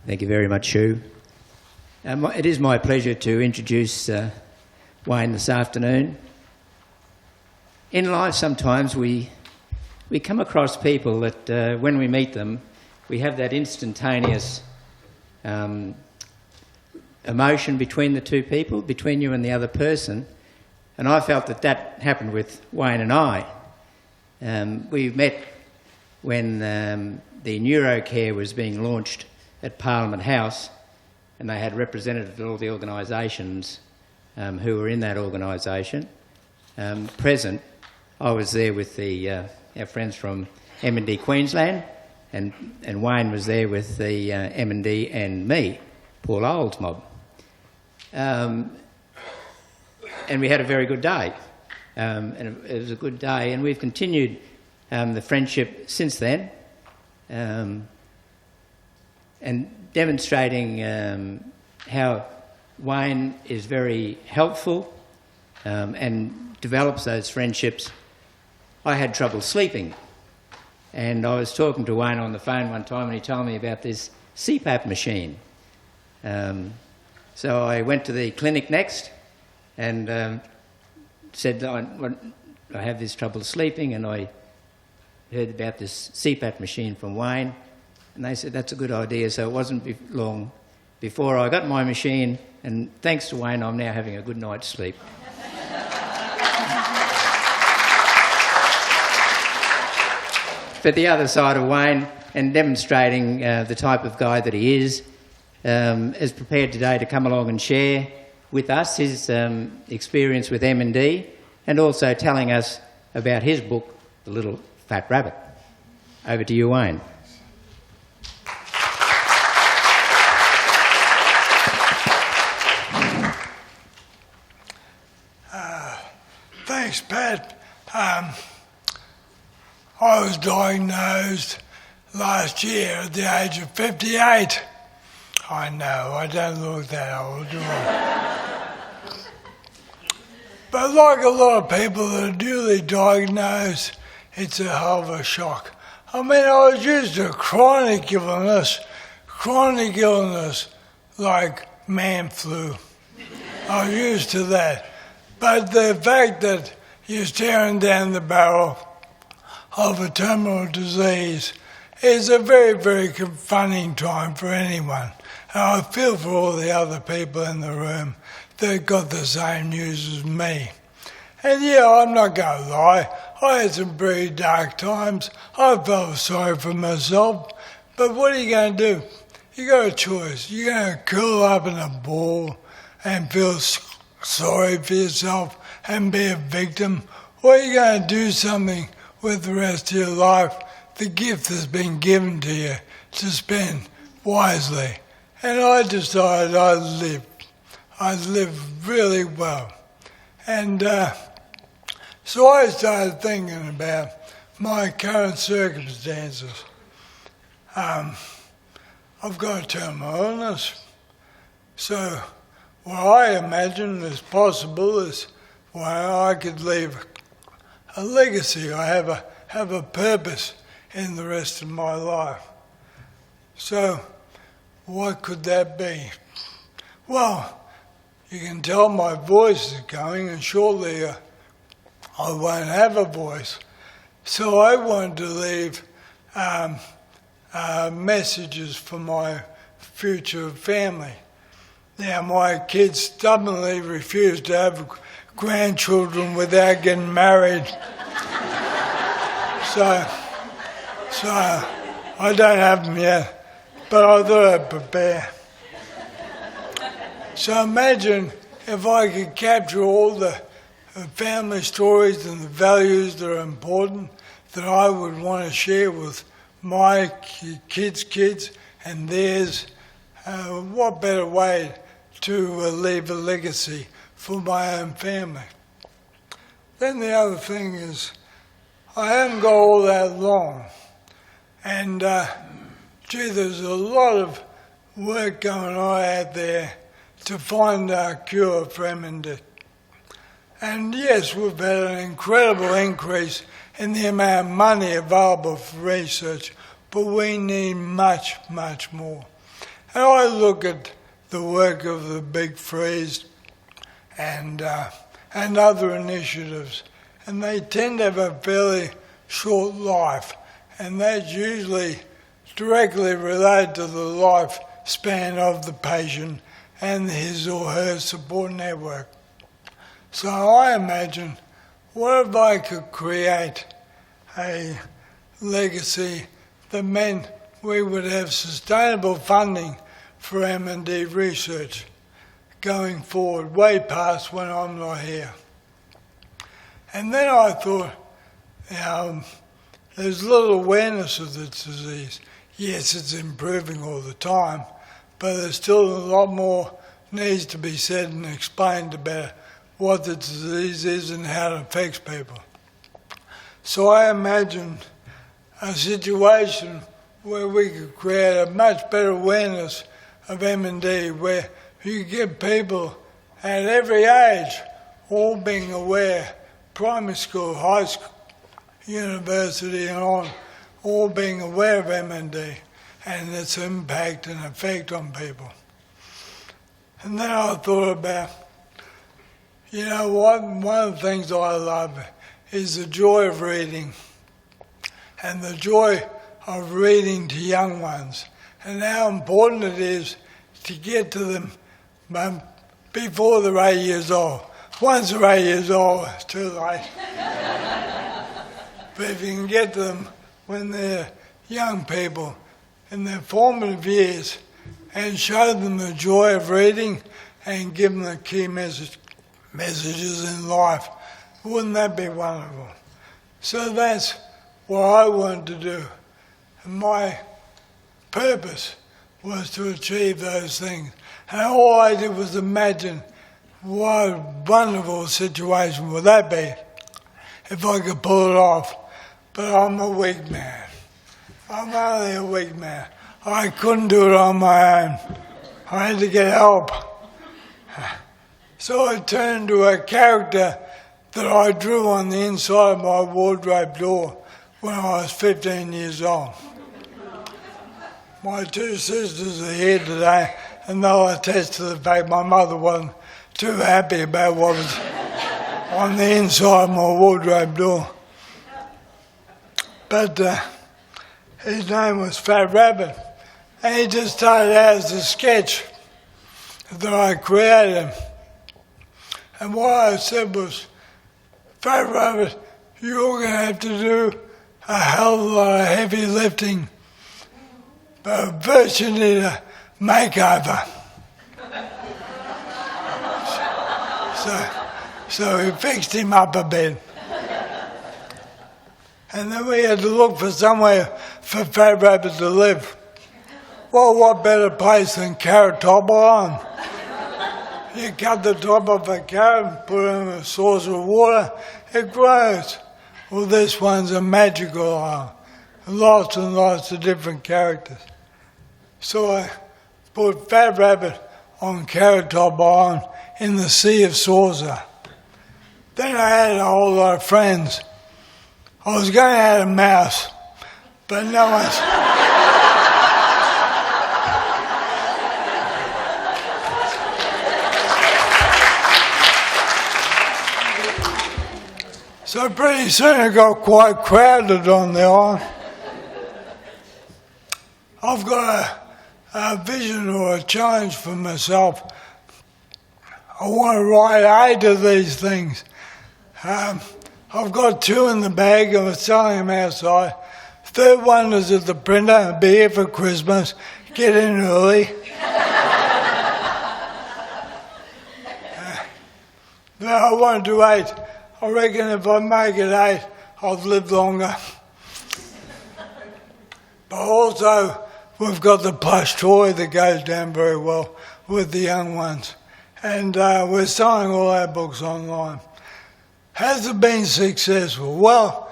Thank you very much, Sue. It is my pleasure to introduce Wayne this afternoon. In life, sometimes we come across people that when we meet them, we have that instantaneous emotion between the two people, between you and the other person. And I felt that happened with Wayne and I. We met when the Neurocare was being launched at Parliament House, and they had representatives of all the organisations who were in that organisation present. I was there with our friends from MND Queensland, and Wayne was there with the MND and me, Paul Old's mob. And we had a very good day. And it was a good day, and we've continued the friendship since then, and demonstrating how Wayne is very helpful and develops those friendships. I had trouble sleeping, and I was talking to Wayne on the phone one time, and he told me about this CPAP machine. So I went to the clinic next and said that I have this trouble sleeping, and I heard about this CPAP machine from Wayne, and they said that's a good idea. So it wasn't long before I got my machine, and thanks to Wayne I'm now having a good night's sleep. But the other side of Wayne, and demonstrating the type of guy that he is prepared today to come along and share with us his experience with MND, and also telling us about his book, The Little Fat Rabbit. Over to you, Wayne. Thanks, Pat. I was diagnosed last year at the age of 58. I know, I don't look that old, do I? But like a lot of people that are newly diagnosed, it's a hell of a shock. I mean, I was used to chronic illness like man flu. I was used to that. But the fact that you're staring down the barrel of a terminal disease is a very, very confronting time for anyone. And I feel for all the other people in the room that got the same news as me. And yeah, I'm not going to lie, I had some pretty dark times. I felt sorry for myself. But what are you going to do? You got a choice. You're going to curl up in a ball and feel sorry for yourself and be a victim, or you're going to do something with the rest of your life, the gift that's been given to you, to spend wisely. And I decided I'd live really well. And so I started thinking about my current circumstances. I've got a terminal illness. So what I imagine is possible is I could leave a legacy. I have a purpose in the rest of my life. So what could that be? Well, you can tell my voice is going, and shortly I won't have a voice. So I wanted to leave messages for my future family. Now, my kids stubbornly refuse to have grandchildren without getting married. So I don't have them yet, but I thought I'd prepare. So imagine if I could capture all the family stories and the values that are important that I would want to share with my kids and theirs. What better way to leave a legacy for my own family? Then the other thing is, I haven't got all that long, and there's a lot of work going on out there to find a cure for MND. And yes, we've had an incredible increase in the amount of money available for research, but we need much, much more. And I look at the work of the Big Freeze and other initiatives, and they tend to have a fairly short life, and that's usually directly related to the lifespan of the patient and his or her support network. So I imagine, what if I could create a legacy that meant we would have sustainable funding for MND Research going forward, way past when I'm not here. And then I thought, there's little awareness of the disease. Yes, it's improving all the time, but there's still a lot more needs to be said and explained about what the disease is and how it affects people. So I imagined a situation where we could create a much better awareness of MND, where you get people at every age all being aware, primary school, high school, university and on, all being aware of MND and its impact and effect on people. And then I thought about, you know what, one of the things I love is the joy of reading, and the joy of reading to young ones, and how important it is to get to them before they're 8 years old. Once they're 8 years old, it's too late. But if you can get to them when they're young people, in their formative years, and show them the joy of reading and give them the key messages in life, wouldn't that be wonderful? So that's what I wanted to do. And my purpose was to achieve those things. And all I did was imagine what a wonderful situation would that be if I could pull it off. But I'm a weak man. I'm only a weak man. I couldn't do it on my own. I had to get help. So I turned to a character that I drew on the inside of my wardrobe door when I was 15 years old. My two sisters are here today, and they'll attest to the fact my mother wasn't too happy about what was on the inside of my wardrobe door. But his name was Fat Rabbit, and he just started out as a sketch that I created. And what I said was, Fat Rabbit, you're going to have to do a hell of a lot of heavy lifting, but first you need a makeover. So we fixed him up a bit. And then we had to look for somewhere for Fat Rabbit to live. Well, what better place than Carrot Top Island? You cut the top of a carrot, put it in a saucer of water, it grows. Well, this one's a magical island. Lots and lots of different characters. So I put Fat Rabbit on Carrot Top Island in the Sea of Saucer. Then I had a whole lot of friends. I was going to add a mouse, but no one's... So pretty soon it got quite crowded on the island. I've got a vision or a challenge for myself. I want to write 8 of these things. I've got 2 in the bag. I'm selling them outside. Third one is at the printer. I'll be here for Christmas. Get in early. I want to do 8. I reckon if I make it 8, I'll live longer. But also, we've got the plush toy that goes down very well with the young ones. And we're selling all our books online. Has it been successful? Well,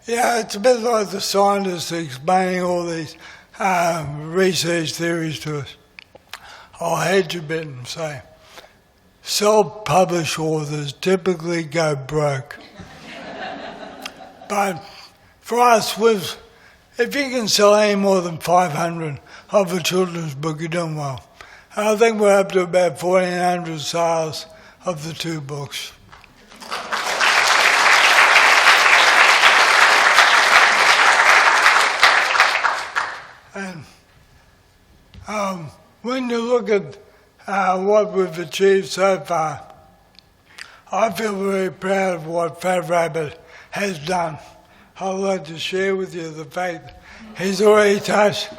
yeah, it's a bit like the scientists explaining all these research theories to us. I'll hedge a bit and say, self-published authors typically go broke. But for us, if you can sell any more than 500 of a children's book, you're doing well. I think we're up to about 1,400 sales of the 2 books. And when you look at what we've achieved so far, I feel very proud of what Fat Rabbit has done. I'd like to share with you the fact that he's already touched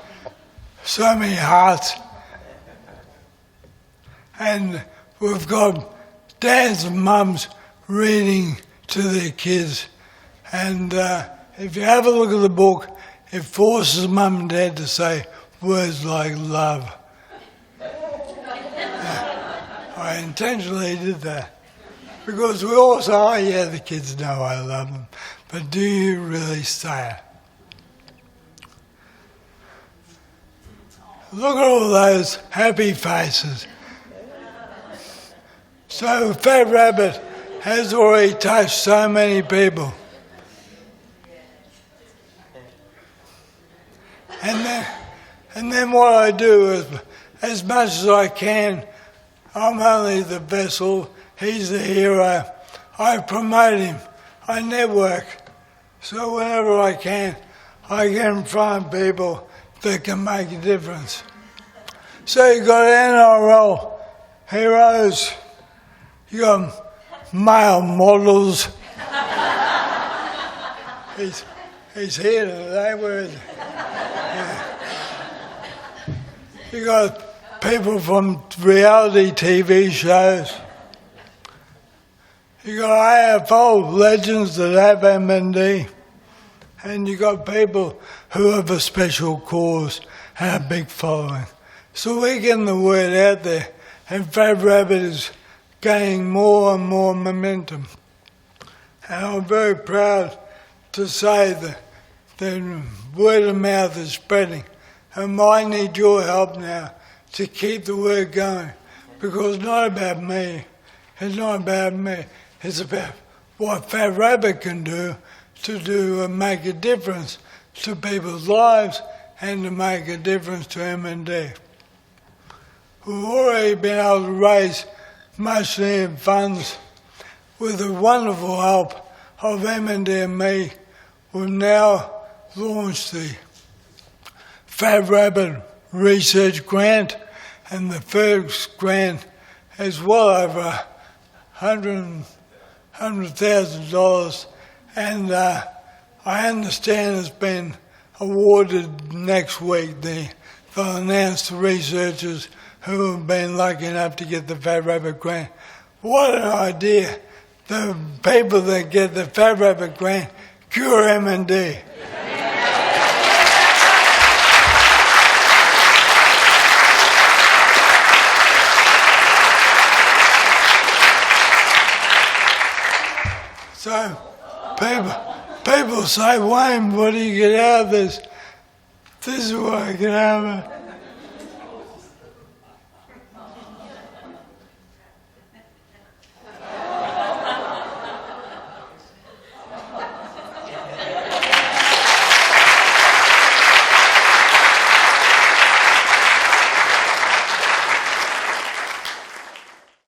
so many hearts. And we've got dads and mums reading to their kids. And if you have a look at the book, it forces mum and dad to say words like love. I intentionally did that. Because we all say, oh yeah, the kids know I love them. But do you really say it? Look at all those happy faces. So Fat Rabbit has already touched so many people. And then what I do is, as much as I can, I'm only the vessel, he's the hero. I promote him, I network. So whenever I can, I get in front of people that can make a difference. So you got NRL heroes, you got male models. He's here today, where is he? You got people from reality TV shows. You got AFL legends that have MND. And you got people who have a special cause and a big following. So we're getting the word out there, and Fat Rabbit is gaining more and more momentum. And I'm very proud to say that the word of mouth is spreading. And I need your help now to keep the word going. Because it's not about me. It's not about me. It's about what Fat Rabbit can do to make a difference to people's lives and to make a difference to MND. We've already been able to raise much needed funds with the wonderful help of MND and me. We've now launched the Fat Rabbit Research Grant, and the first grant is well over $100,000, and I understand it's been awarded next week. They'll announce the researchers who have been lucky enough to get the Fat Rabbit Grant. What an idea! The people that get the Fat Rabbit Grant cure MND. So people say, Wayne, what do you get out of this? This is what I get out of it.